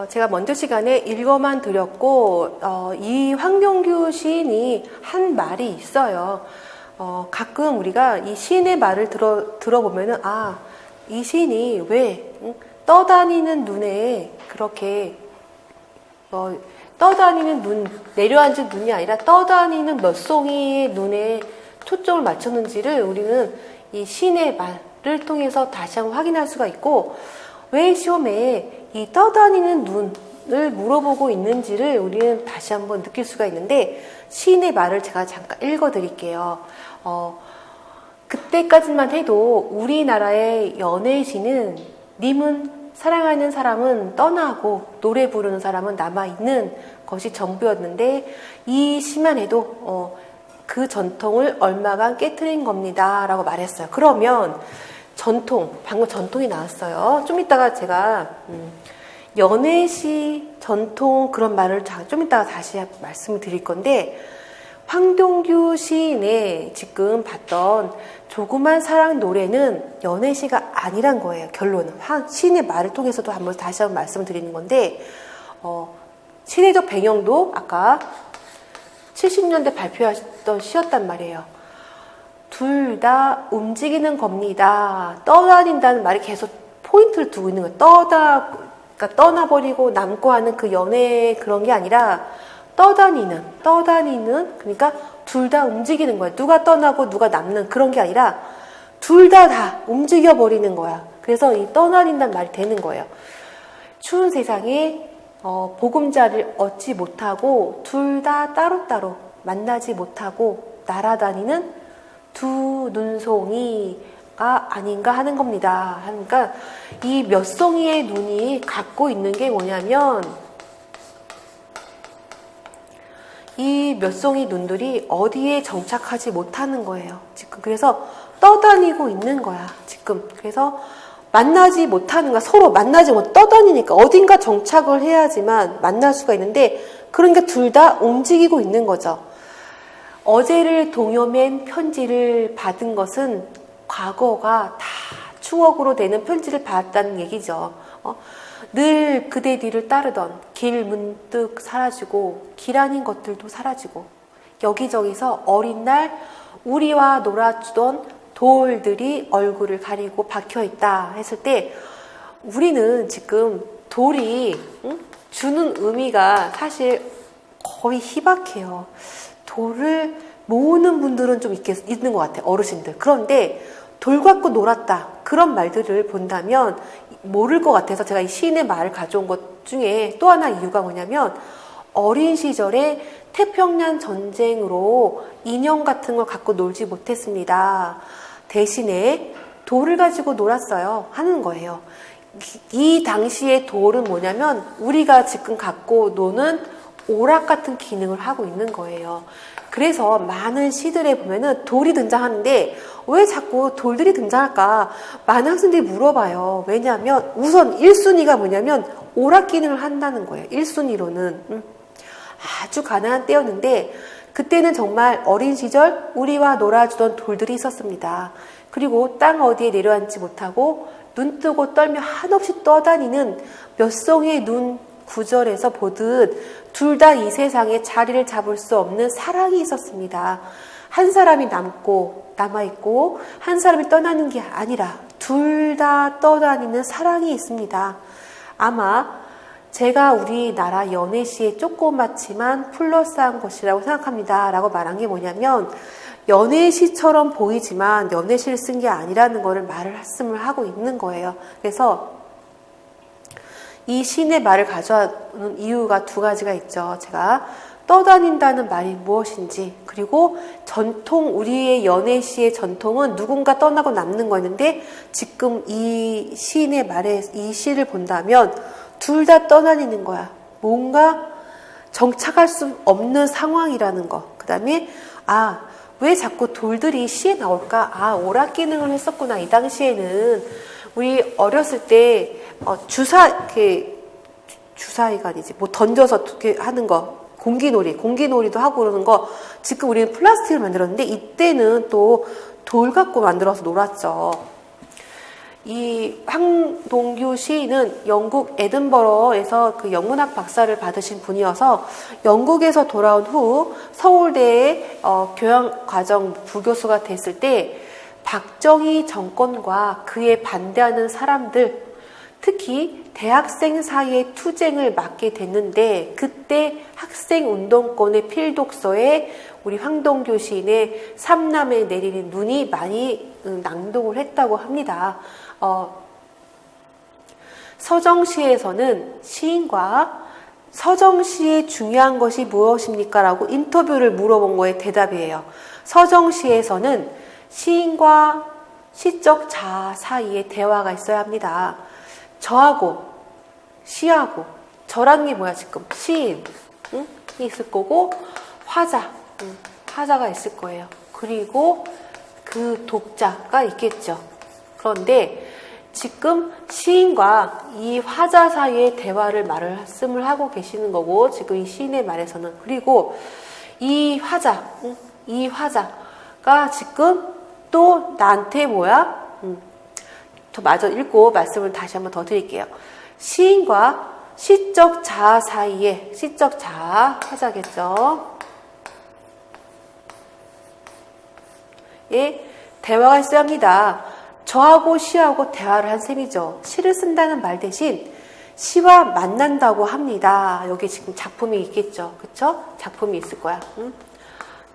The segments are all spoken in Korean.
제가 먼저 시간에 읽어만 드렸고, 이 황동규 시인이 한 말이 있어요. 가끔 우리가 이 시인의 말을 들어보면은, 이 시인이 왜 떠다니는 눈에 그렇게, 떠다니는 눈, 내려앉은 눈이 아니라 떠다니는 몇 송이의 눈에 초점을 맞췄는지를 우리는 이 시인의 말을 통해서 다시 한번 확인할 수가 있고, 왜 시험에 이 떠다니는 눈을 물어보고 있는지를 우리는 다시 한번 느낄 수가 있는데, 시인의 말을 제가 잠깐 읽어 드릴게요. 그때까지만 해도 우리나라의 연애시는 님은 사랑하는 사람은 떠나고 노래 부르는 사람은 남아있는 것이 전부였는데, 이 시만 해도 그 전통을 얼마간 깨트린 겁니다 라고 말했어요. 그러면 방금 전통이 나왔어요. 좀 이따가 제가 연애시 전통 그런 말을 좀 이따가 다시 말씀을 드릴 건데, 황동규 시인의 지금 봤던 조그만 사랑 노래는 연애시가 아니란 거예요. 결론은 시인의 말을 통해서도 한번 다시 한번 말씀을 드리는 건데, 시대적 배경도 아까 70년대 발표하셨던 시였단 말이에요. 둘 다 움직이는 겁니다. 떠다닌다는 말이 계속 포인트를 두고 있는 거예요. 그러니까 떠나버리고 남고 하는 그 연애 그런 게 아니라 떠다니는, 그러니까 둘 다 움직이는 거야. 누가 떠나고 누가 남는 그런 게 아니라 둘 다 움직여버리는 거야. 그래서 이 떠다닌다는 말이 되는 거예요. 추운 세상에 보금자리를 얻지 못하고 둘 다 따로따로 만나지 못하고 날아다니는 두 눈송이가 아닌가 하는 겁니다. 그러니까 이 몇 송이의 눈이 갖고 있는 게 뭐냐면, 이 몇 송이 눈들이 어디에 정착하지 못하는 거예요. 지금 그래서 떠다니고 있는 거야. 지금 그래서 만나지 못하는 거야. 서로 만나지 못, 떠다니니까 어딘가 정착을 해야지만 만날 수가 있는데, 그러니까 둘 다 움직이고 있는 거죠. 어제를 동요맨 편지를 받은 것은 과거가 다 추억으로 되는 편지를 받았다는 얘기죠. 늘 그대 뒤를 따르던 길 문득 사라지고 길 아닌 것들도 사라지고 여기저기서 어린 날 우리와 놀아주던 돌들이 얼굴을 가리고 박혀있다 했을 때, 우리는 지금 돌이 주는 의미가 사실 거의 희박해요. 돌을 모으는 분들은 좀 있는 것 같아요. 어르신들. 그런데 돌 갖고 놀았다 그런 말들을 본다면 모를 것 같아서 제가 이 시인의 말을 가져온 것 중에 또 하나 이유가 뭐냐면, 어린 시절에 태평양 전쟁으로 인형 같은 걸 갖고 놀지 못했습니다. 대신에 돌을 가지고 놀았어요 하는 거예요. 이 당시의 돌은 뭐냐면 우리가 지금 갖고 노는 오락 같은 기능을 하고 있는 거예요. 그래서 많은 시들에 보면은 돌이 등장하는데 왜 자꾸 돌들이 등장할까? 많은 학생들이 물어봐요. 왜냐하면 우선 1순위가 뭐냐면 오락 기능을 한다는 거예요. 1순위로는. 아주 가난한 때였는데 그때는 정말 어린 시절 우리와 놀아주던 돌들이 있었습니다. 그리고 땅 어디에 내려앉지 못하고 눈 뜨고 떨며 한없이 떠다니는 몇 송이의 눈 구절에서 보듯 둘 다 이 세상에 자리를 잡을 수 없는 사랑이 있었습니다. 한 사람이 남아있고 한 사람이 떠나는 게 아니라 둘 다 떠다니는 사랑이 있습니다. 아마 제가 우리나라 연애시에 조그맣지만 플러스한 것이라고 생각합니다 라고 말한 게 뭐냐면, 연애시처럼 보이지만 연애시를 쓴 게 아니라는 거를 말씀을 하고 있는 거예요. 그래서 이 시인의 말을 가져오는 이유가 두 가지가 있죠. 제가 떠다닌다는 말이 무엇인지, 그리고 전통, 우리의 연애시의 전통은 누군가 떠나고 남는 거였는데 지금 이 시인의 말에 이 시를 본다면 둘 다 떠다니는 거야. 뭔가 정착할 수 없는 상황이라는 거. 그 다음에 왜 자꾸 돌들이 시에 나올까? 오락 기능을 했었구나. 이 당시에는 우리 어렸을 때 주사위가 아니지, 뭐 던져서 이렇게 하는 거, 공기놀이도 하고 그러는 거, 지금 우리는 플라스틱을 만들었는데 이때는 또 돌 갖고 만들어서 놀았죠. 이 황동규 시인은 영국 에든버러에서 그 영문학 박사를 받으신 분이어서 영국에서 돌아온 후 서울대의 교양과정 부교수가 됐을 때 박정희 정권과 그에 반대하는 사람들, 특히 대학생 사이의 투쟁을 맡게 됐는데, 그때 학생운동권의 필독서에 우리 황동규 시인의 삼남에 내리는 눈이 많이 낭독을 했다고 합니다. 서정시에서는 시인과 서정시에 중요한 것이 무엇입니까? 라고 인터뷰를 물어본 거에 대답이에요. 서정시에서는 시인과 시적 자아 사이에 대화가 있어야 합니다. 저하고 시하고, 저라는 게 뭐야 지금? 시인 있을 거고, 화자가 있을 거예요. 그리고 그 독자가 있겠죠. 그런데 지금 시인과 이 화자 사이의 대화를 말씀을 하고 계시는 거고, 지금 이 시인의 말에서는. 그리고 이 화자가 지금 또 나한테 뭐야? 저 마저 읽고 말씀을 다시 한번 더 드릴게요. 시인과 시적 자아 사이에, 시적 자아, 화자겠죠. 예, 대화가 있어야 합니다. 저하고 시하고 대화를 한 셈이죠. 시를 쓴다는 말 대신 시와 만난다고 합니다. 여기 지금 작품이 있겠죠. 그쵸? 작품이 있을 거야.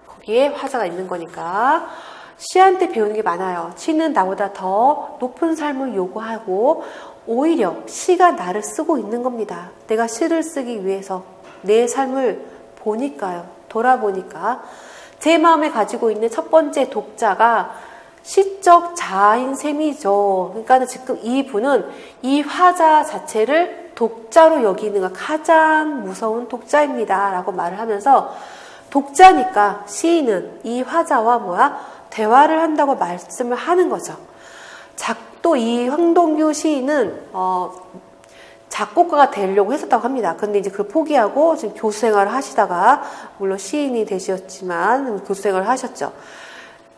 거기에 화자가 있는 거니까. 시한테 배우는 게 많아요. 시는 나보다 더 높은 삶을 요구하고 오히려 시가 나를 쓰고 있는 겁니다. 내가 시를 쓰기 위해서 내 삶을 보니까요. 돌아보니까 제 마음에 가지고 있는 첫 번째 독자가 시적 자아인 셈이죠. 그러니까 지금 이분은 이 화자 자체를 독자로 여기는 가 가장 무서운 독자입니다. 라고 말을 하면서, 독자니까 시인은 이 화자와 대화를 한다고 말씀을 하는 거죠. 또 이 황동규 시인은 작곡가가 되려고 했었다고 합니다. 근데 이제 그걸 포기하고 지금 교수 생활을 하시다가, 물론 시인이 되셨지만 교수 생활을 하셨죠.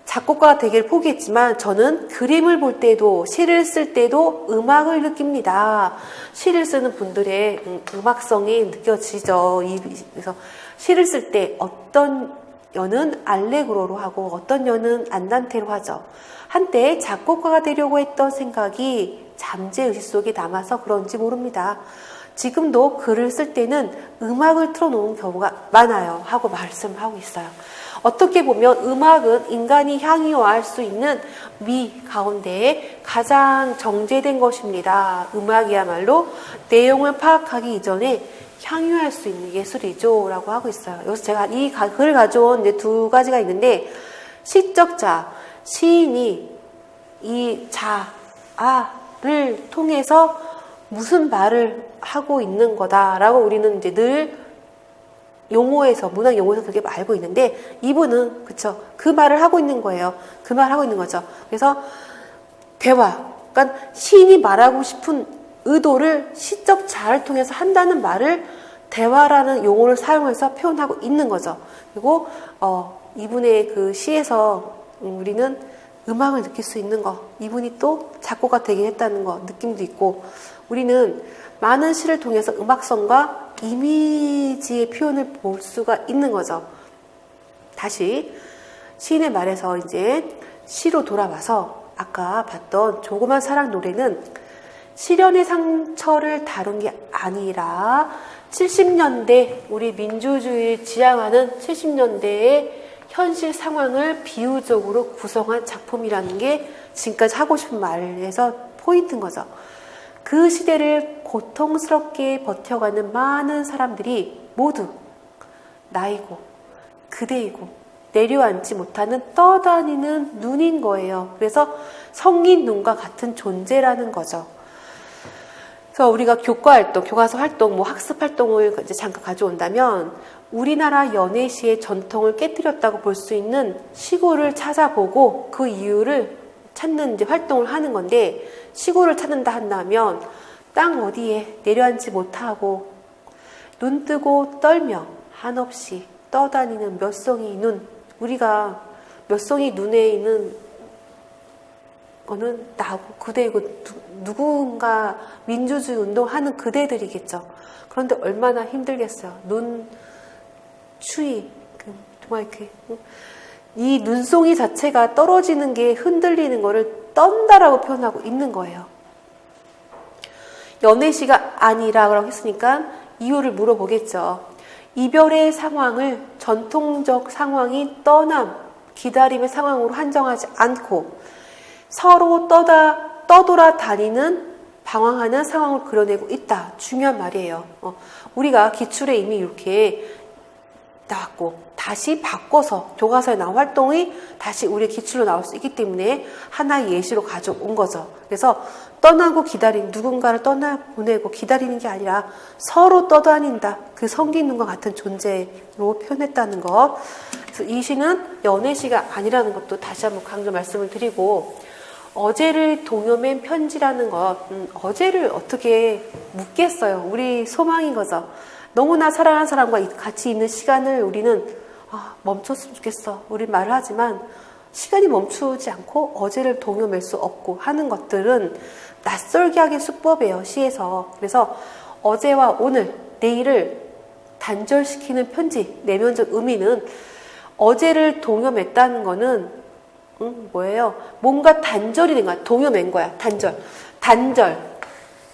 작곡가가 되기를 포기했지만 저는 그림을 볼 때도, 시를 쓸 때도 음악을 느낍니다. 시를 쓰는 분들의 음악성이 느껴지죠. 그래서 시를 쓸 때 어떤 여는 알레그로로 하고 어떤 여는 안단테로 하죠. 한때 작곡가가 되려고 했던 생각이 잠재의식 속에 남아서 그런지 모릅니다. 지금도 글을 쓸 때는 음악을 틀어놓은 경우가 많아요. 하고 말씀하고 있어요. 어떻게 보면 음악은 인간이 향유할 수 있는 미 가운데 가장 정제된 것입니다. 음악이야말로 내용을 파악하기 이전에 향유할 수 있는 예술이죠. 라고 하고 있어요. 여기서 제가 이 글을 가져온 이제 두 가지가 있는데, 시적 자, 시인이 이 자아를 통해서 무슨 말을 하고 있는 거다라고 우리는 이제 늘 용어에서, 문학 용어에서 그렇게 알고 있는데, 이분은 그쵸, 그 말을 하고 있는 거예요. 그 말을 하고 있는 거죠. 그래서 대화, 그러니까 시인이 말하고 싶은 의도를 시적 자아를 통해서 한다는 말을 대화라는 용어를 사용해서 표현하고 있는 거죠. 그리고 이분의 그 시에서 우리는 음악을 느낄 수 있는 거, 이분이 또 작곡가 되긴 했다는 거, 느낌도 있고, 우리는 많은 시를 통해서 음악성과 이미지의 표현을 볼 수가 있는 거죠. 다시 시인의 말에서 이제 시로 돌아와서 아까 봤던 조그만 사랑 노래는 시련의 상처를 다룬 게 아니라 70년대, 우리 민주주의를 지향하는 70년대의 현실 상황을 비유적으로 구성한 작품이라는 게 지금까지 하고 싶은 말에서 포인트인 거죠. 그 시대를 고통스럽게 버텨가는 많은 사람들이 모두 나이고 그대이고 내려앉지 못하는 떠다니는 눈인 거예요. 그래서 성인 눈과 같은 존재라는 거죠. 그래서 우리가 교과활동, 교과서 활동, 학습 활동을 이제 잠깐 가져온다면, 우리나라 연애시의 전통을 깨뜨렸다고 볼 수 있는 시구를 찾아보고 그 이유를 찾는 이제 활동을 하는 건데, 시구를 찾는다 한다면 땅 어디에 내려앉지 못하고 눈 뜨고 떨며 한없이 떠다니는 몇 송이 눈, 우리가 몇 송이 눈에 있는 거는 나고 그대이고 누군가 민주주의 운동하는 그대들이겠죠. 그런데 얼마나 힘들겠어요. 눈, 추위, 정말 이렇게 이 눈송이 자체가 떨어지는 게 흔들리는 거를 떤다라고 표현하고 있는 거예요. 연애시가 아니라고 했으니까 이유를 물어보겠죠. 이별의 상황을 전통적 상황이 떠남, 기다림의 상황으로 한정하지 않고 서로 떠돌아다니는 방황하는 상황을 그려내고 있다. 중요한 말이에요. 우리가 기출에 이미 이렇게 나왔고 다시 바꿔서 교과서에 나온 활동이 다시 우리의 기출로 나올 수 있기 때문에 하나의 예시로 가져온 거죠. 그래서 떠나고 기다린 누군가를 떠나보내고 기다리는 게 아니라 서로 떠다닌다. 그 성기눈과 같은 존재로 표현했다는 것. 그래서 이 시는 연애시가 아니라는 것도 다시 한번 강조 말씀을 드리고, 어제를 동요맨 편지라는 것, 어제를 어떻게 묻겠어요. 우리 소망인 거죠. 너무나 사랑하는 사람과 같이 있는 시간을 우리는 멈췄으면 좋겠어. 우리 말을 하지만 시간이 멈추지 않고 어제를 동요맬 수 없고 하는 것들은 낯설게 하기 수법이에요. 시에서. 그래서 어제와 오늘, 내일을 단절시키는 편지, 내면적 의미는 어제를 동요맸다는 거는 뭐예요? 뭔가 단절이 된 거야. 동요맨 거야. 단절.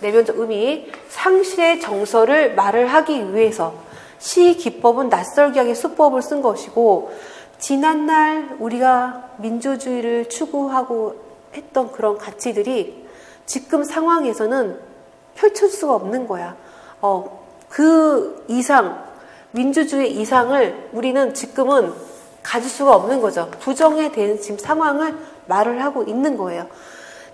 내면적 의미, 상실의 정서를 말을 하기 위해서 시 기법은 낯설게 하기 수법을 쓴 것이고, 지난날 우리가 민주주의를 추구하고 했던 그런 가치들이 지금 상황에서는 펼칠 수가 없는 거야. 그 이상, 민주주의 이상을 우리는 지금은 가질 수가 없는 거죠. 부정에 대한 지금 상황을 말을 하고 있는 거예요.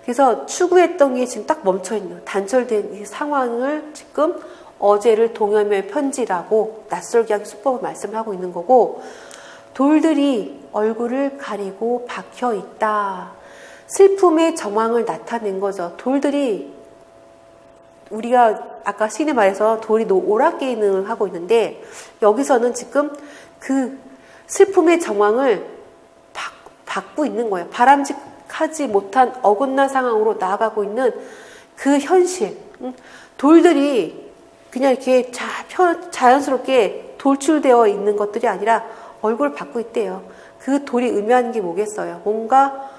그래서 추구했던 게 지금 딱 멈춰있는, 단절된 이 상황을 지금 어제를 동요의 편지라고 낯설게 하기 수법을 말씀하고 있는 거고, 돌들이 얼굴을 가리고 박혀 있다. 슬픔의 정황을 나타낸 거죠. 돌들이, 우리가 아까 시인의 말에서 돌이 오락기능을 하고 있는데, 여기서는 지금 그 슬픔의 정황을 받고 있는 거예요. 바람직하지 못한 어긋난 상황으로 나아가고 있는 그 현실. 돌들이 그냥 이렇게 자연스럽게 돌출되어 있는 것들이 아니라 얼굴을 받고 있대요. 그 돌이 의미하는 게 뭐겠어요? 뭔가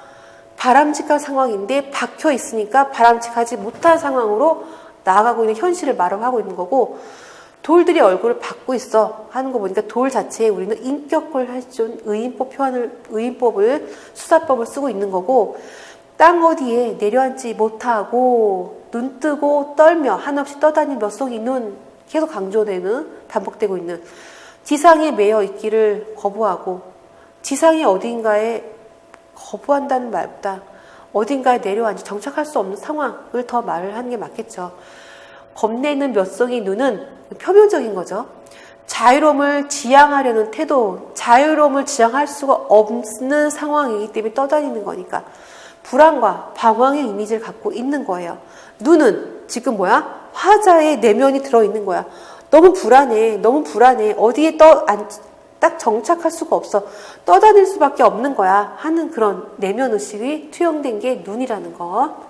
바람직한 상황인데 박혀 있으니까 바람직하지 못한 상황으로 나아가고 있는 현실을 말을 하고 있는 거고, 돌들이 얼굴을 받고 있어 하는 거 보니까 돌 자체에 우리는 인격을 해준 의인법을 수사법을 쓰고 있는 거고, 땅 어디에 내려앉지 못하고 눈 뜨고 떨며 한없이 떠다니는 몇 송이 눈, 계속 강조되는, 반복되고 있는 지상에 매여 있기를 거부하고, 지상의 어딘가에 거부한다는 말보다 어딘가에 내려앉지 정착할 수 없는 상황을 더 말을 하는 게 맞겠죠. 겁내는 몇 송이 눈은 표면적인 거죠. 자유로움을 지향하려는 태도, 자유로움을 지향할 수가 없는 상황이기 때문에 떠다니는 거니까 불안과 방황의 이미지를 갖고 있는 거예요. 눈은 지금 뭐야? 화자의 내면이 들어있는 거야. 너무 불안해. 어디에 딱 정착할 수가 없어. 떠다닐 수밖에 없는 거야. 하는 그런 내면 의식이 투영된 게 눈이라는 거.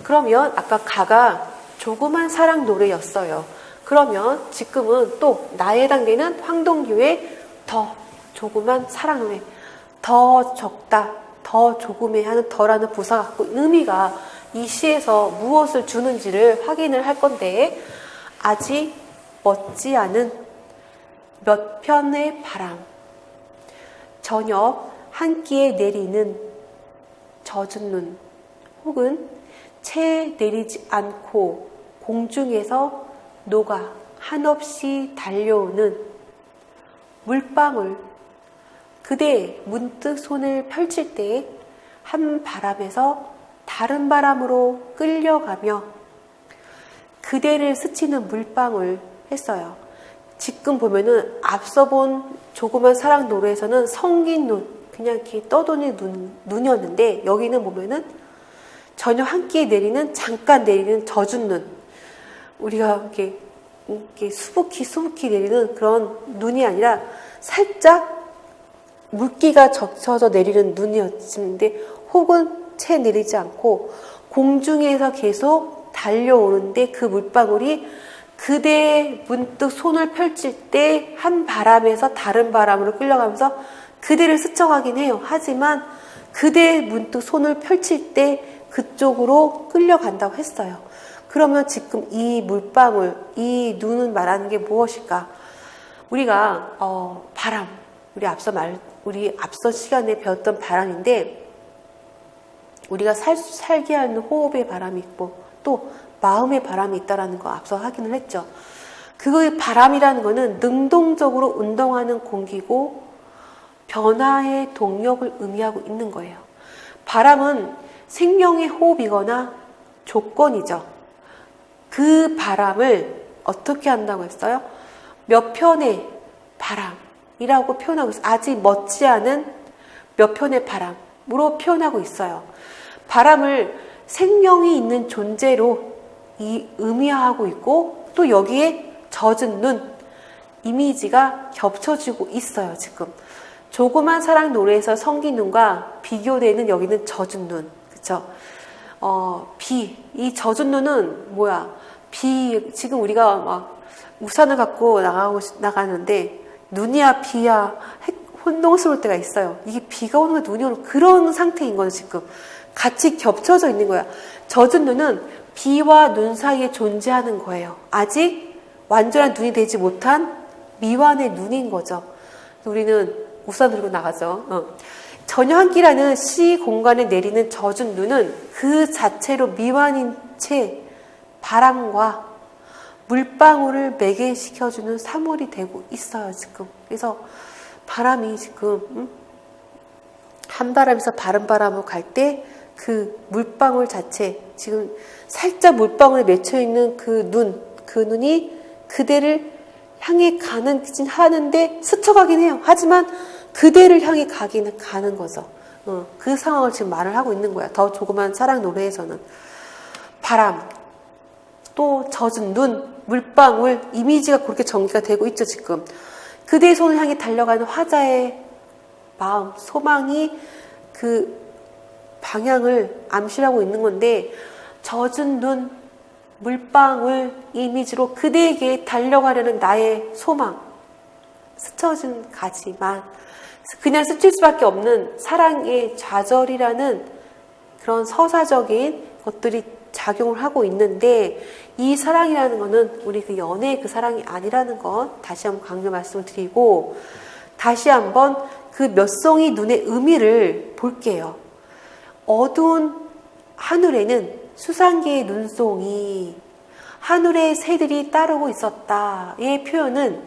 그러면 아까 가가 조그만 사랑 노래였어요. 그러면 지금은 또 나에 해당되는 황동규의 더 조그만 사랑 노래. 더 적다, 더 조금해 하는 더라는 부사가 갖고 있는 의미가 이 시에서 무엇을 주는지를 확인을 할 건데, 아직 멋지 않은 몇 편의 바람, 저녁 한 끼에 내리는 젖은 눈, 혹은 채 내리지 않고 공중에서 녹아 한없이 달려오는 물방울, 그대 문득 손을 펼칠 때 한 바람에서 다른 바람으로 끌려가며 그대를 스치는 물방울 했어요. 지금 보면은 앞서 본 조그만 사랑 노래에서는 성긴 눈, 그냥 이렇게 떠도는 눈이었는데, 여기는 보면은 저녁 한 끼에 내리는, 잠깐 내리는 젖은 눈, 우리가 이렇게, 수북히 내리는 그런 눈이 아니라 살짝 물기가 젖혀져 내리는 눈이었는데 혹은 채 내리지 않고 공중에서 계속 달려오는데 그 물방울이 그대의 문득 손을 펼칠 때 한 바람에서 다른 바람으로 끌려가면서 그대를 스쳐가긴 해요. 하지만 그대의 문득 손을 펼칠 때 그쪽으로 끌려간다고 했어요. 그러면 지금 이 물방울, 이 눈은 말하는 게 무엇일까? 우리가 바람, 우리 앞서 시간에 배웠던 바람인데 우리가 살게 하는 호흡의 바람이 있고 또 마음의 바람이 있다라는 거 앞서 확인을 했죠. 그 바람이라는 거는 능동적으로 운동하는 공기고 변화의 동력을 의미하고 있는 거예요. 바람은 생명의 호흡이거나 조건이죠. 그 바람을 어떻게 한다고 했어요? 몇 편의 바람이라고 표현하고 있어요. 아직 멋지 않은 몇 편의 바람으로 표현하고 있어요. 바람을 생명이 있는 존재로 의미하고 있고 또 여기에 젖은 눈 이미지가 겹쳐지고 있어요. 지금 조그만 사랑 노래에서 성긴 눈과 비교되는 여기는 젖은 눈, 그렇죠? 이 젖은 눈은 뭐야? 지금 우리가 막 우산을 갖고 나가는데 눈이야 비야 혼동스러울 때가 있어요. 이게 비가 오는 거 눈이 오는 그런 상태인 거죠. 지금 같이 겹쳐져 있는 거야. 젖은 눈은 비와 눈 사이에 존재하는 거예요. 아직 완전한 눈이 되지 못한 미완의 눈인 거죠. 우리는 우산 들고 나가죠. 전혀한기라는 시 공간에 내리는 젖은 눈은 그 자체로 미완인 채 바람과 물방울을 매개시켜주는 사물이 되고 있어요. 지금 그래서 바람이 지금 한 바람에서 다른 바람으로 갈 때 그 물방울 자체 지금 살짝 물방울에 맺혀있는 그 눈이 그대를 향해 하는데 스쳐가긴 해요. 하지만 그대를 향해 가는 거죠. 그 상황을 지금 말을 하고 있는 거야. 더 조그만 사랑 노래에서는 바람, 또 젖은 눈, 물방울 이미지가 그렇게 전개가 되고 있죠. 지금 그대의 손을 향해 달려가는 화자의 마음, 소망이 그 방향을 암시하고 있는 건데 젖은 눈, 물방울 이미지로 그대에게 달려가려는 나의 소망, 스쳐진 가지만 그냥 스칠 수밖에 없는 사랑의 좌절이라는 그런 서사적인 것들이 작용을 하고 있는데 이 사랑이라는 거는 우리 그 연애의 그 사랑이 아니라는 것 다시 한번 강조 말씀을 드리고 다시 한번 그 몇 송이 눈의 의미를 볼게요. 어두운 하늘에는 수상계의 눈송이, 하늘의 새들이 따르고 있었다의 표현은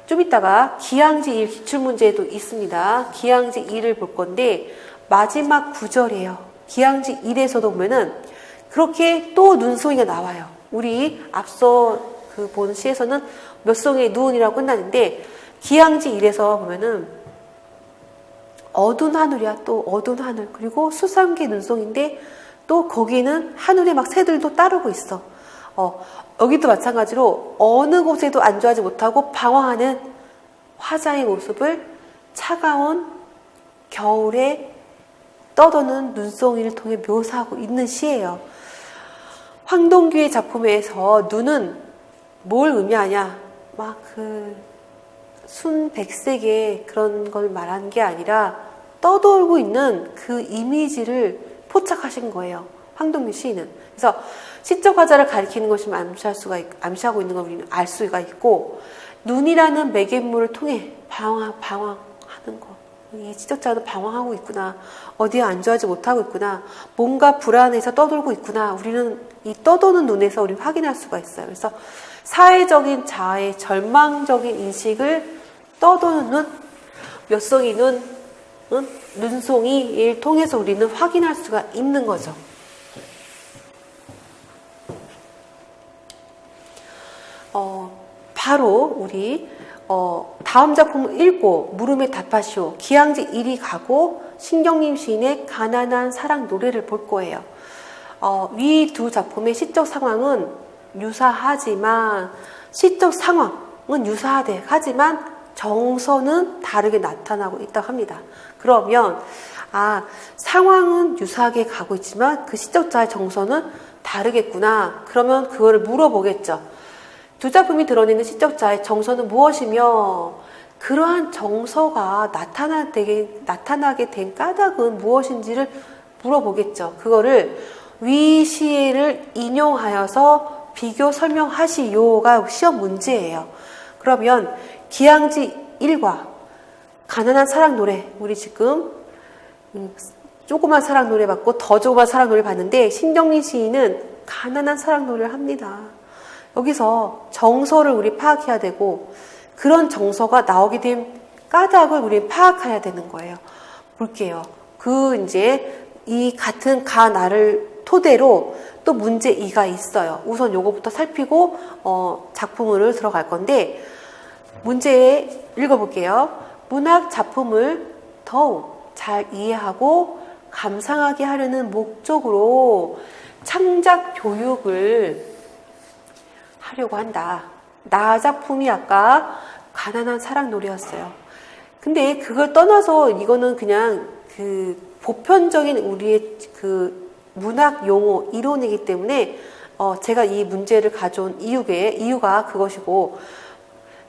좀 이따가 기항지 1 기출문제에도 있습니다. 기항지 1을 볼 건데 마지막 구절이에요. 기항지 1에서도 보면은 그렇게 또 눈송이가 나와요. 우리 앞서 그 본 시에서는 몇 송이의 눈이라고 끝나는데 기항지 1에서 보면은 어두운 하늘이야. 또 어두운 하늘. 그리고 수상계 눈송인데 또 거기는 하늘에 막 새들도 따르고 있어. 여기도 마찬가지로 어느 곳에도 안주하지 못하고 방황하는 화자의 모습을 차가운 겨울에 떠도는 눈송이를 통해 묘사하고 있는 시예요. 황동규의 작품에서 눈은 뭘 의미하냐? 막 순백색의 그런 걸 말하는 게 아니라 떠돌고 있는 그 이미지를 포착하신 거예요. 황동규 시인은. 그래서 시적 화자를 가리키는 것이 암시하고 있는 걸 우리는 알 수가 있고 눈이라는 매개물을 통해 방황하는 것. 이 시적자는 방황하고 있구나. 어디에 안주하지 못하고 있구나. 뭔가 불안해서 떠돌고 있구나. 우리는 이 떠도는 눈에서 우리는 확인할 수가 있어요. 그래서 사회적인 자아의 절망적인 인식을 떠도는 눈, 몇 송이 눈, 눈송이를 통해서 우리는 확인할 수가 있는 거죠. 바로 우리 다음 작품을 읽고 물음에 답하시오. 기항지 1이 가고 신경림 시인의 가난한 사랑 노래를 볼 거예요. 위 두 작품의 시적 상황은 유사하지만 시적 상황은 유사하대. 하지만 정서는 다르게 나타나고 있다고 합니다. 그러면 상황은 유사하게 가고 있지만 그 시적자의 정서는 다르겠구나. 그러면 그거를 물어보겠죠. 두 작품이 드러내는 시적자의 정서는 무엇이며 그러한 정서가 나타나게 된 까닭은 무엇인지를 물어보겠죠. 그거를 위 시를 인용하여서 비교 설명하시오가 시험 문제예요. 그러면 기항지 1과 가난한 사랑 노래, 우리 지금 조그만 사랑 노래 봤고 더 조그만 사랑 노래 봤는데 신경민 시인은 가난한 사랑 노래를 합니다. 여기서 정서를 우리 파악해야 되고 그런 정서가 나오게 된 까닭을 우리 파악해야 되는 거예요. 볼게요. 이제 이 같은 가나를 토대로 또 문제 2가 있어요. 우선 요거부터 살피고 작품으로 들어갈 건데 문제 읽어볼게요. 문학 작품을 더욱 잘 이해하고 감상하게 하려는 목적으로 창작 교육을 하려고 한다. 나 작품이 아까 가난한 사랑 노래였어요. 근데 그걸 떠나서 이거는 그냥 보편적인 우리의 문학 용어 이론이기 때문에 제가 이 문제를 가져온 이유가 그것이고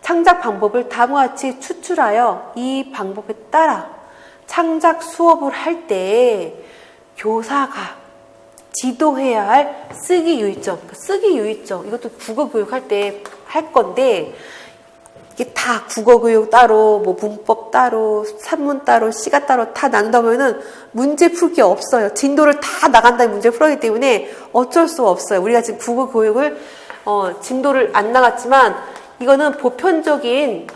창작 방법을 다음과 같이 추출하여 이 방법에 따라 창작 수업을 할 때 교사가 지도해야 할 쓰기 유의점, 이것도 국어 교육할 때 할 건데 이게 다 국어 교육 따로, 문법 따로, 산문 따로, 시가 따로 다 난다면은 문제 풀 게 없어요. 진도를 다 나간 다음에 문제 풀어야 하기 때문에 어쩔 수 없어요. 우리가 지금 국어 교육을 진도를 안 나갔지만 이거는 보편적인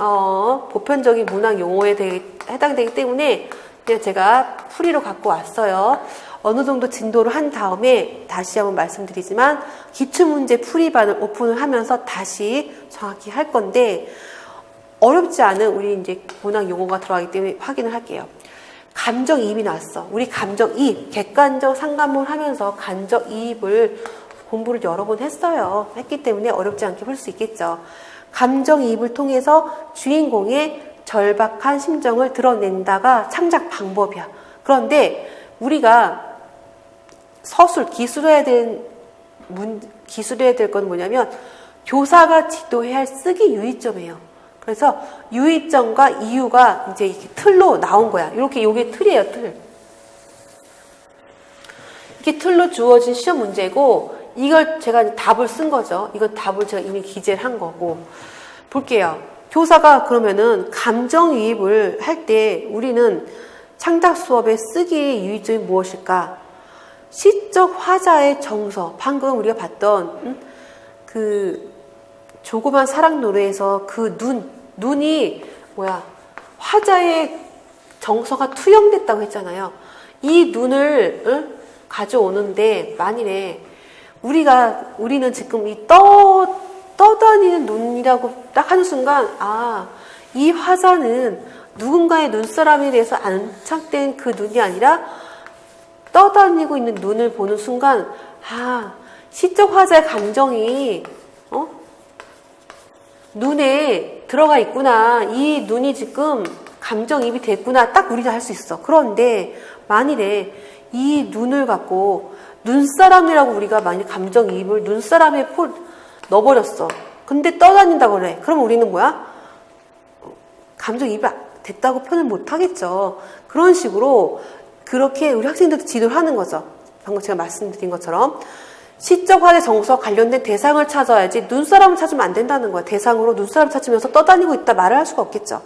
문학 용어에 해당되기 때문에 그냥 제가 풀이로 갖고 왔어요. 어느 정도 진도를 한 다음에 다시 한번 말씀드리지만 기출문제 풀이반을 오픈을 하면서 다시 정확히 할 건데 어렵지 않은 우리 이제 문학 용어가 들어가기 때문에 확인을 할게요. 감정이입이 나왔어. 우리 감정이입, 객관적 상감을 하면서 감정이입을 공부를 여러 번 했기 때문에 어렵지 않게 풀 수 있겠죠. 감정이입을 통해서 주인공의 절박한 심정을 드러낸다가 창작 방법이야. 그런데 우리가 기술해야 될 건 뭐냐면 교사가 지도해야 할 쓰기 유의점이에요. 그래서 유의점과 이유가 이제 이렇게 틀로 나온 거야. 요게 틀이에요, 틀. 이렇게 틀로 주어진 시험 문제고 이걸 제가 답을 쓴 거죠. 이건 답을 제가 이미 기재를 한 거고. 볼게요. 교사가 그러면은 감정이입을 할 때 우리는 창작 수업의 쓰기의 유의점이 무엇일까? 시적 화자의 정서. 방금 우리가 봤던 조그만 사랑 노래에서 눈이 화자의 정서가 투영됐다고 했잖아요. 이 눈을 가져오는데 만일에 우리는 지금 이 떠다니는 눈이라고 딱 하는 순간 이 화자는 누군가의 눈사람에 대해서 안착된 그 눈이 아니라 떠다니고 있는 눈을 보는 순간 시적 화자의 감정이 눈에 들어가 있구나. 이 눈이 지금 감정이입이 됐구나. 딱 우리가 할 수 있어. 그런데 만일에 이 눈을 갖고 눈사람이라고 우리가 만약 감정이입을 눈사람에 넣어버렸어. 근데 떠다닌다고 그래. 그럼 우리는 뭐야? 감정이입이 됐다고 표현을 못 하겠죠. 그런 식으로 그렇게 우리 학생들도 지도를 하는 거죠. 방금 제가 말씀드린 것처럼 시적 화제 정서와 관련된 대상을 찾아야지 눈사람을 찾으면 안 된다는 거야. 대상으로 눈사람 찾으면서 떠다니고 있다 말을 할 수가 없겠죠.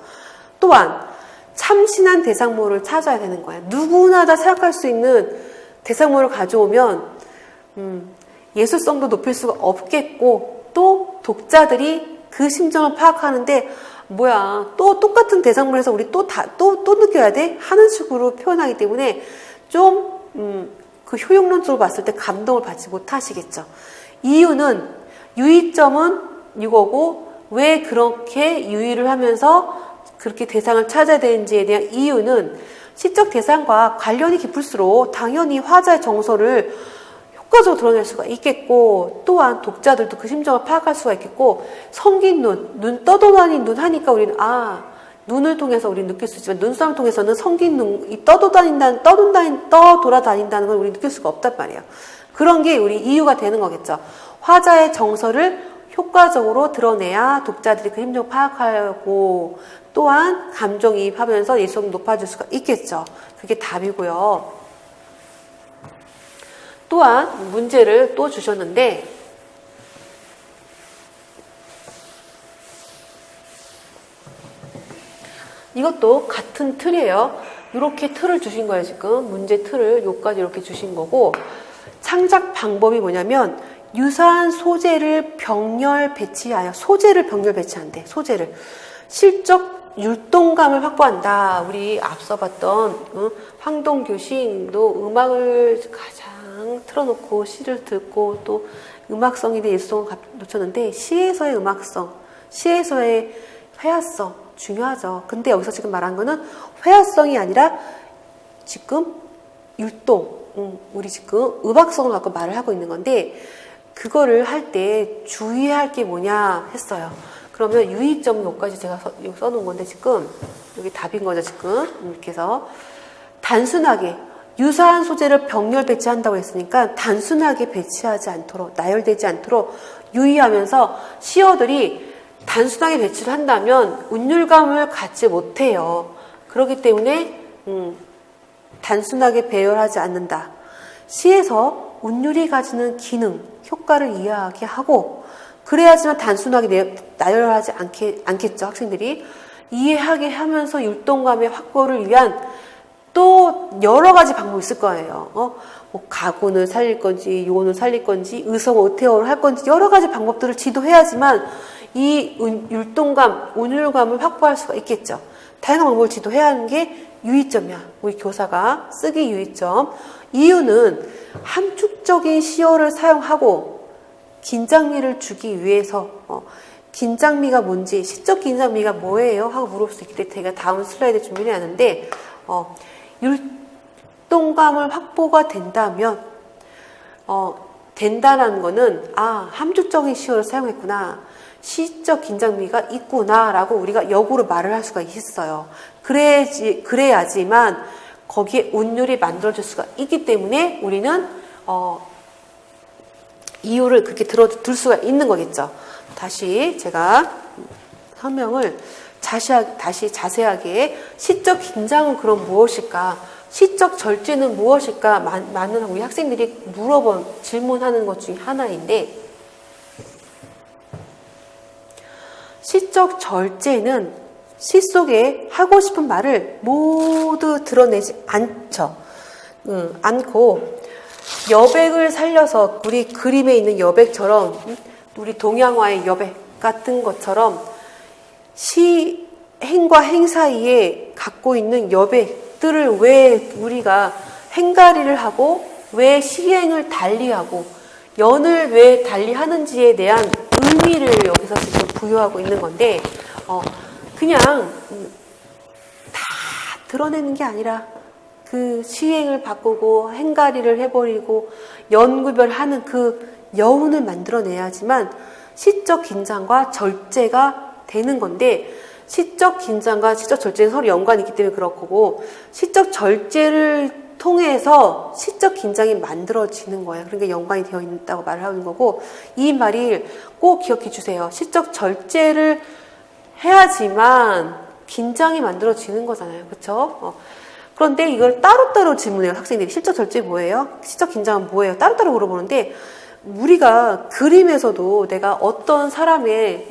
또한 참신한 대상물을 찾아야 되는 거야. 누구나 다 생각할 수 있는 대상물을 가져오면 예술성도 높일 수가 없겠고 또 독자들이 그 심정을 파악하는데 또 똑같은 대상물에서 우리 또 느껴야 돼? 하는 식으로 표현하기 때문에 좀 그 효용론적으로 봤을 때 감동을 받지 못하시겠죠. 이유는 유의점은 이거고 왜 그렇게 유의를 하면서 그렇게 대상을 찾아야 되는지에 대한 이유는 시적 대상과 관련이 깊을수록 당연히 화자의 정서를 효과적으로 드러낼 수가 있겠고 또한 독자들도 그 심정을 파악할 수가 있겠고 성긴 눈 떠돌아다니는 눈 하니까 우리는 눈을 통해서 우리는 느낄 수 있지만 눈싸움을 통해서는 성긴 눈, 떠돌아다닌다는 걸 우리는 느낄 수가 없단 말이에요. 그런 게 우리 이유가 되는 거겠죠. 화자의 정서를 효과적으로 드러내야 독자들이 그 심정을 파악하고 또한 감정이입하면서 예술성이 높아질 수가 있겠죠. 그게 답이고요. 또한 문제를 또 주셨는데 이것도 같은 틀이에요. 이렇게 틀을 주신 거예요. 지금 문제 틀을 여기까지 이렇게 주신 거고 창작 방법이 뭐냐면 유사한 소재를 병렬 배치하여 소재를 병렬 배치한대. 소재를 실적 율동감을 확보한다. 우리 앞서 봤던 황동규 시인도 음악을 가장 틀어놓고 시를 듣고 또 음악성이 대해 예술성을 놓쳤는데 시에서의 음악성, 시에서의 회화성 중요하죠. 근데 여기서 지금 말한 거는 회화성이 아니라 지금 율동, 우리 지금 음악성을 갖고 말을 하고 있는 건데 그거를 할 때 주의할 게 뭐냐 했어요. 그러면 유의점 여기까지 제가 여기 써놓은 건데 지금 여기 답인 거죠. 지금 이렇게 해서 단순하게 유사한 소재를 병렬 배치한다고 했으니까 단순하게 배치하지 않도록 나열되지 않도록 유의하면서 시어들이 단순하게 배치를 한다면 운율감을 갖지 못해요. 그렇기 때문에 단순하게 배열하지 않는다. 시에서 운율이 가지는 기능, 효과를 이해하게 하고 그래야지만 단순하게 나열하지 않겠죠. 학생들이 이해하게 하면서 율동감의 확보를 위한 또 여러 가지 방법이 있을 거예요. 뭐 가군을 살릴 건지 요원을 살릴 건지 의성 오태어를 할 건지 여러 가지 방법들을 지도해야지만 이 율동감, 운율감을 확보할 수가 있겠죠. 다양한 방법을 지도해야 하는 게 유의점이야. 우리 교사가 쓰기 유의점. 이유는 함축적인 시어를 사용하고 긴장미를 주기 위해서 긴장미가 뭔지 시적 긴장미가 뭐예요? 하고 물어볼 수 있기 때문에 제가 다음 슬라이드 준비를 하는데 율동감을 확보가 된다면 된다는 거는 함축적인 시어를 사용했구나. 시적 긴장미가 있구나 라고 우리가 역으로 말을 할 수가 있어요. 그래야지만 거기에 운율이 만들어질 수가 있기 때문에 우리는 이유를 그렇게 들어둘 수가 있는 거겠죠. 다시 제가 설명을 다시 자세하게 시적 긴장은 그럼 무엇일까? 시적 절제는 무엇일까? 많은 우리 학생들이 질문하는 것 중에 하나인데 시적 절제는 시 속에 하고 싶은 말을 모두 드러내지 않고 여백을 살려서 우리 그림에 있는 여백처럼 우리 동양화의 여백 같은 것처럼 시 행과 행 사이에 갖고 있는 여백들을 왜 우리가 행가리를 하고 왜 시행을 달리하고 연을 왜 달리하는지에 대한 의미를 여기서 지금 부여하고 있는 건데 그냥 다 드러내는 게 아니라 그 시행을 바꾸고 행가리를 해버리고 연구별하는 그 여운을 만들어내야지만 시적 긴장과 절제가 되는 건데 시적 긴장과 시적 절제는 서로 연관이 있기 때문에 그렇고 시적 절제를 통해서 시적 긴장이 만들어지는 거예요. 그러니까 연관이 되어 있다고 말을 하는 거고 이 말이 꼭 기억해 주세요. 시적 절제를 해야지만 긴장이 만들어지는 거잖아요. 그렇죠? 그런데 이걸 따로따로 질문해요. 학생들이 시적 절제 뭐예요? 시적 긴장은 뭐예요? 따로따로 물어보는데 우리가 그림에서도 내가 어떤 사람의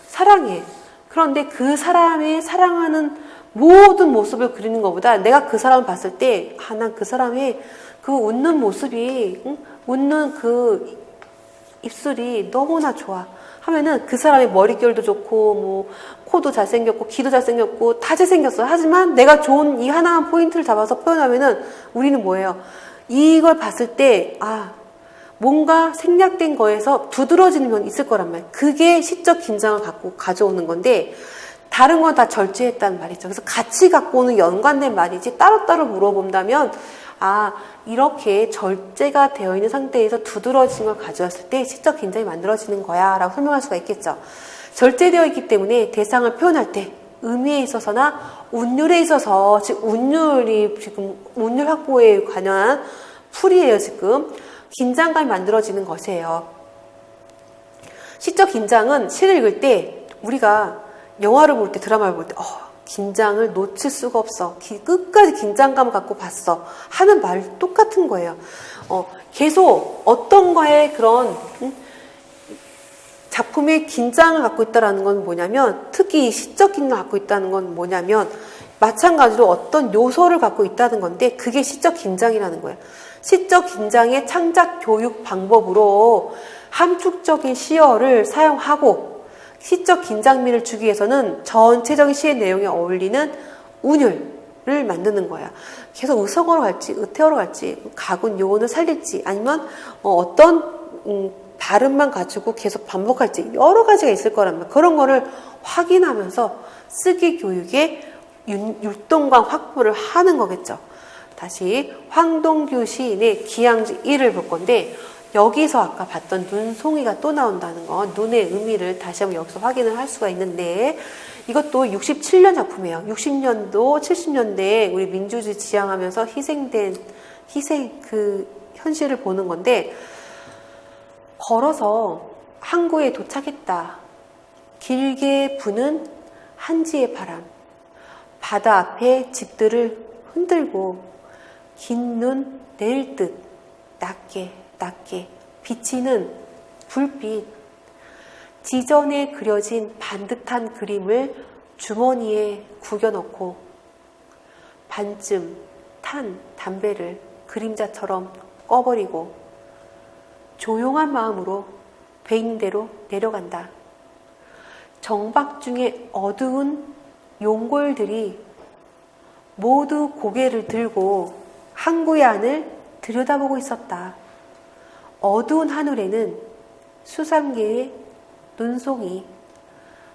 사랑해. 그런데 그 사람의 사랑하는 모든 모습을 그리는 것보다 내가 그 사람을 봤을 때 난 그 사람의 그 웃는 모습이 웃는 그 입술이 너무나 좋아 하면은 그 사람의 머릿결도 좋고 뭐 코도 잘생겼고 귀도 잘생겼고 다 잘생겼어. 하지만 내가 좋은 이 하나만 포인트를 잡아서 표현하면은 우리는 뭐예요? 이걸 봤을 때 뭔가 생략된 거에서 두드러지는 면이 있을 거란 말이에요. 그게 시적 긴장을 갖고 가져오는 건데 다른 건 다 절제했다는 말이죠. 그래서 같이 갖고 오는 연관된 말이지 따로따로 물어본다면 이렇게 절제가 되어 있는 상태에서 두드러진 걸 가져왔을 때 시적 긴장이 만들어지는 거야 라고 설명할 수가 있겠죠. 절제되어 있기 때문에 대상을 표현할 때 의미에 있어서나 운율에 있어서, 즉 운율이 지금 운율 확보에 관한 풀이에요. 지금 긴장감이 만들어지는 것이에요. 시적 긴장은 시를 읽을 때, 우리가 영화를 볼 때, 드라마를 볼 때 긴장을 놓칠 수가 없어, 끝까지 긴장감 갖고 봤어 하는 말 똑같은 거예요. 계속 어떤 거에 그런 작품의 긴장을 갖고 있다는 건 뭐냐면, 특히 시적 긴장을 갖고 있다는 건 뭐냐면 마찬가지로 어떤 요소를 갖고 있다는 건데, 그게 시적 긴장이라는 거예요. 시적 긴장의 창작 교육 방법으로 함축적인 시어를 사용하고, 시적 긴장미를 주기 위해서는 전체적인 시의 내용에 어울리는 운율을 만드는 거야. 계속 의성어로 갈지 의태어로 갈지, 가군 요언을 살릴지, 아니면 어떤 발음만 가지고 계속 반복할지, 여러 가지가 있을 거란 말이야. 그런 거를 확인하면서 쓰기 교육의 율동감 확보를 하는 거겠죠. 다시 황동규 시인의 기항지 1을 볼 건데, 여기서 아까 봤던 눈송이가 또 나온다는 거, 눈의 의미를 다시 한번 여기서 확인을 할 수가 있는데, 이것도 67년 작품이에요. 60년도, 70년대에 우리 민주주의 지향하면서 그 현실을 보는 건데, 걸어서 항구에 도착했다. 길게 부는 한지의 바람, 바다 앞에 집들을 흔들고 긴 눈 내릴 듯 낮게 비치는 불빛, 지전에 그려진 반듯한 그림을 주머니에 구겨넣고 반쯤 탄 담배를 그림자처럼 꺼버리고 조용한 마음으로 베인대로 내려간다. 정박 중에 어두운 용골들이 모두 고개를 들고 항구의 안을 들여다보고 있었다. 어두운 하늘에는 수삼개의 눈송이,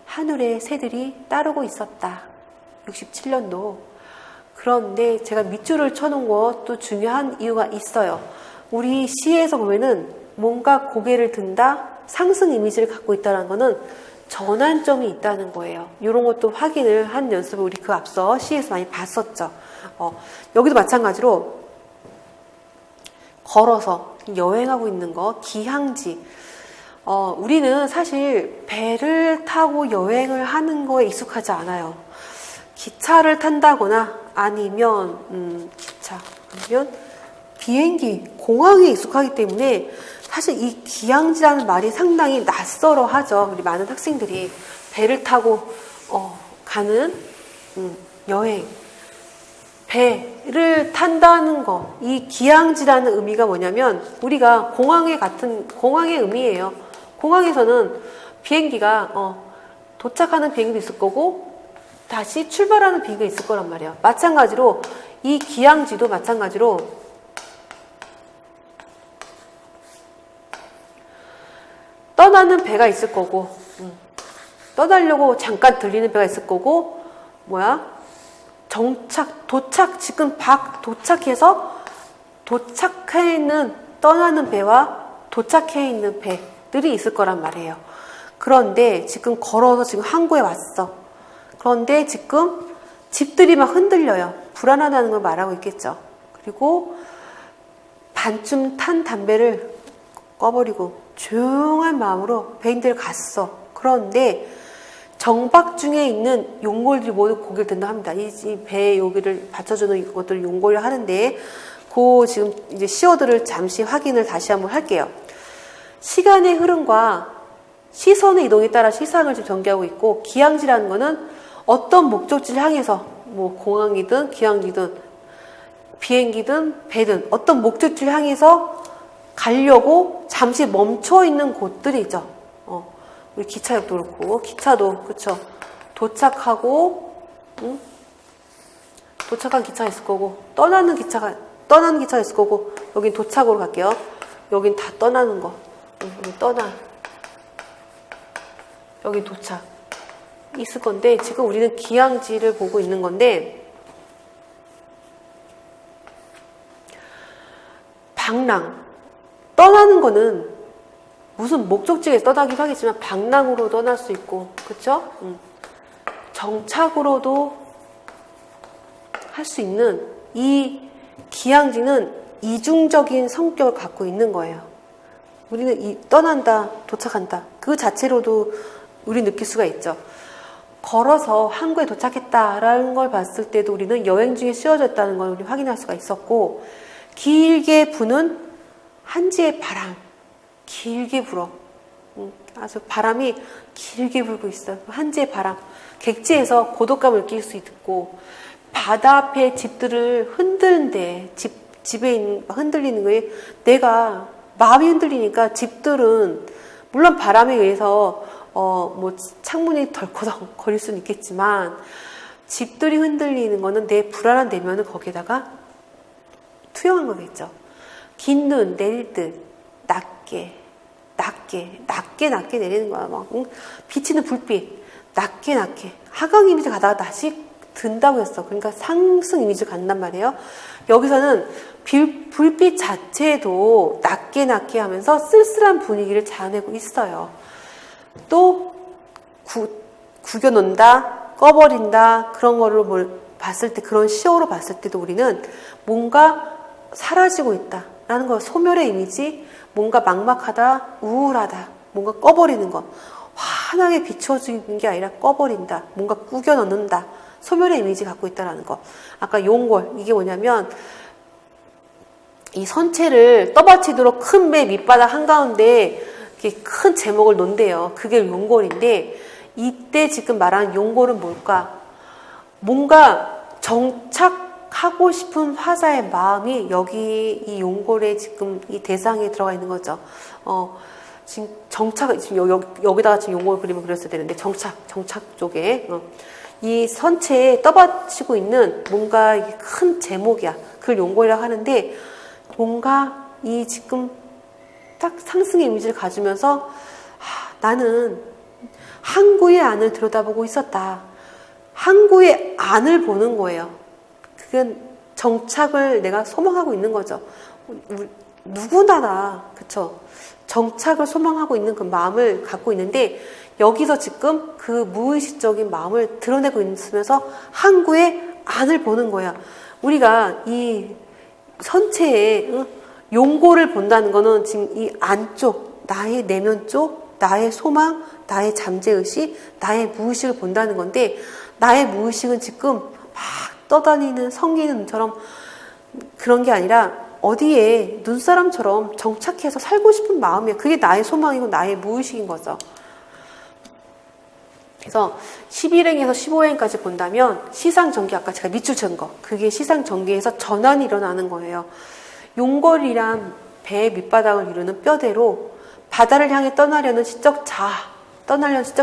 하늘의 새들이 따르고 있었다. 67년도. 그런데 제가 밑줄을 쳐놓은 것도 중요한 이유가 있어요. 우리 시에서 보면은 뭔가 고개를 든다, 상승 이미지를 갖고 있다는 거는 전환점이 있다는 거예요. 이런 것도 확인을 한 연습을 우리 그 앞서 시에서 많이 봤었죠. 여기도 마찬가지로 걸어서 여행하고 있는 거, 기항지. 우리는 사실 배를 타고 여행을 하는 거에 익숙하지 않아요. 기차를 탄다거나 아니면 비행기, 공항에 익숙하기 때문에 사실 이 기항지라는 말이 상당히 낯설어 하죠. 우리 많은 학생들이 배를 타고 가는 여행, 배를 탄다는 거, 이 기항지라는 의미가 뭐냐면, 우리가 공항의 의미예요. 공항에서는 비행기가 도착하는 비행기도 있을 거고 다시 출발하는 비행기가 있을 거란 말이에요. 마찬가지로 이 기항지도 마찬가지로 떠나는 배가 있을 거고, 떠나려고 잠깐 들리는 배가 있을 거고, 지금 도착해서 도착해 있는, 떠나는 배와 도착해 있는 배들이 있을 거란 말이에요. 그런데 지금 걸어서 지금 항구에 왔어. 그런데 지금 집들이 막 흔들려요. 불안하다는 걸 말하고 있겠죠. 그리고 반쯤 탄 담배를 꺼버리고 조용한 마음으로 배인들 갔어. 그런데 정박 중에 있는 용골들이 모두 고개를 든다 합니다. 이 배에 여기를 받쳐주는 것들을 용골을 하는데, 지금 이제 시어들을 잠시 확인을 다시 한번 할게요. 시간의 흐름과 시선의 이동에 따라 시상을 지금 전개하고 있고, 기항지라는 거는 어떤 목적지를 향해서, 공항이든 기항지든 비행기든 배든 어떤 목적지를 향해서 가려고 잠시 멈춰 있는 곳들이 있죠. 우리 기차역도 그렇고, 기차도 그렇죠. 도착하고, 도착한 기차가 있을 거고, 떠나는 기차가 있을 거고, 여긴 도착으로 갈게요. 여긴 다 떠나는 거. 여기 도착 있을 건데, 지금 우리는 기항지를 보고 있는 건데, 방랑, 떠나는 거는 무슨 목적지에서 떠나기도 하겠지만 방랑으로 떠날 수 있고, 그쵸? 정착으로도 할 수 있는 이 기항지는 이중적인 성격을 갖고 있는 거예요. 우리는 떠난다, 도착한다. 그 자체로도 우리 느낄 수가 있죠. 걸어서 항구에 도착했다라는 걸 봤을 때도 우리는 여행 중에 씌워졌다는 걸 우리 확인할 수가 있었고, 길게 부는 한지의 바람, 길게 불어. 아주 바람이 길게 불고 있어요. 한지의 바람. 객지에서 고독감을 느낄 수 있고, 바다 앞에 집들을 흔드는데, 집에 흔들리는 거에 내가 마음이 흔들리니까 집들은 물론 바람에 의해서 뭐 창문이 덜커덕 거릴 수는 있겠지만 집들이 흔들리는 거는 내 불안한 내면을 거기에다가 투영한 거겠죠. 긴 눈 내릴 듯 낮게 내리는 거야. 막 비치는 불빛 낮게 하강 이미지 가다가 다시 든다고 했어. 그러니까 상승 이미지를 갖는단 말이에요. 여기서는 불빛 자체도 낮게 하면서 쓸쓸한 분위기를 자아내고 있어요. 또 구겨놓는다, 꺼버린다, 그런 거를 봤을 때, 그런 시어로 봤을 때도 우리는 뭔가 사라지고 있다라는 거, 소멸의 이미지, 뭔가 막막하다, 우울하다, 뭔가 꺼버리는 것, 환하게 비춰지는 게 아니라 꺼버린다, 뭔가 구겨놓는다, 소멸의 이미지 갖고 있다라는 거. 아까 용골, 이게 뭐냐면 이 선체를 떠받치도록 큰 배 밑바닥 한가운데 이렇게 큰 제목을 놓는데요. 그게 용골인데, 이때 지금 말하는 용골은 뭘까? 뭔가 정착하고 싶은 화자의 마음이 여기 이 용골에 지금 이 대상에 들어가 있는 거죠. 지금 여기다가 지금 용골 그림을 그렸어야 되는데, 정착 쪽에. 이 선체에 떠받치고 있는 뭔가 큰 제목이야. 그걸 용골이라고 하는데, 뭔가 이 지금 딱 상승의 이미지를 가지면서 나는 항구의 안을 들여다보고 있었다. 항구의 안을 보는 거예요. 그건 정착을 내가 소망하고 있는 거죠. 누구나 그쵸? 정착을 소망하고 있는 그 마음을 갖고 있는데, 여기서 지금 그 무의식적인 마음을 드러내고 있으면서 항구의 안을 보는 거야. 우리가 이 선체에 용골을 본다는 거는 지금 이 안쪽, 나의 내면 쪽, 나의 소망, 나의 잠재의식, 나의 무의식을 본다는 건데, 나의 무의식은 지금 막 떠다니는 성기는 눈처럼 그런 게 아니라 어디에 눈사람처럼 정착해서 살고 싶은 마음이야. 그게 나의 소망이고 나의 무의식인 거죠. 그래서 11행에서 15행까지 본다면 시상전개, 아까 제가 밑줄 친 거, 그게 시상전개에서 전환이 일어나는 거예요. 용골이란 배의 밑바닥을 이루는 뼈대로 바다를 향해 떠나려는 시적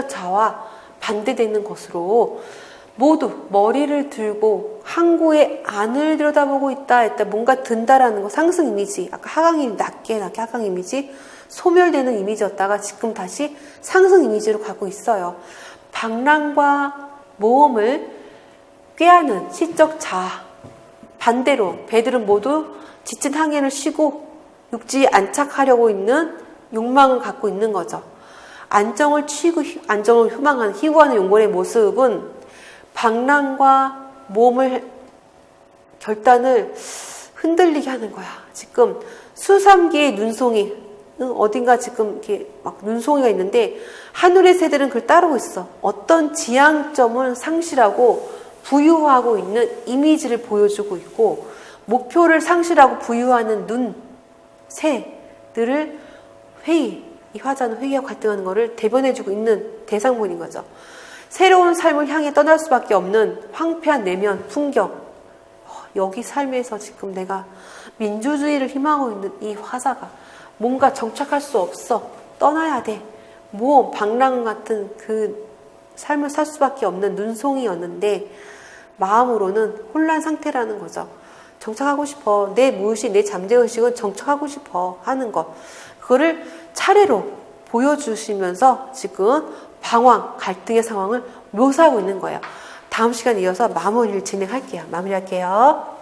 자와 반대되는 것으로 모두 머리를 들고 항구의 안을 들여다보고 있다 했다. 뭔가 든다라는 거, 상승 이미지, 아까 하강 이미지, 낮게 하강 이미지, 소멸되는 이미지였다가 지금 다시 상승 이미지로 가고 있어요. 방랑과 모험을 꾀하는 시적 자, 반대로 배들은 모두 지친 항해를 쉬고 육지에 안착하려고 있는 욕망을 갖고 있는 거죠. 안정을 휴망하는, 희구하는 용골의 모습은 방랑과 모험을 결단을 흔들리게 하는 거야. 지금 수삼기의 눈송이, 어딘가 지금 이렇게 막 눈송이가 있는데 하늘의 새들은 그걸 따르고 있어. 어떤 지향점을 상실하고 부유하고 있는 이미지를 보여주고 있고, 목표를 상실하고 부유하는 새들을 이 화자는 회의와 갈등하는 것을 대변해주고 있는 대상본인 거죠. 새로운 삶을 향해 떠날 수밖에 없는 황폐한 내면, 풍경. 여기 삶에서 지금 내가 민주주의를 희망하고 있는 이 화자가 뭔가 정착할 수 없어. 떠나야 돼. 방랑 같은 그 삶을 살 수밖에 없는 눈송이였는데 마음으로는 혼란 상태라는 거죠. 정착하고 싶어. 내 무의식, 내 잠재의식은 정착하고 싶어 하는 것. 그거를 차례로 보여주시면서 지금 방황, 갈등의 상황을 묘사하고 있는 거예요. 다음 시간에 이어서 마무리할게요.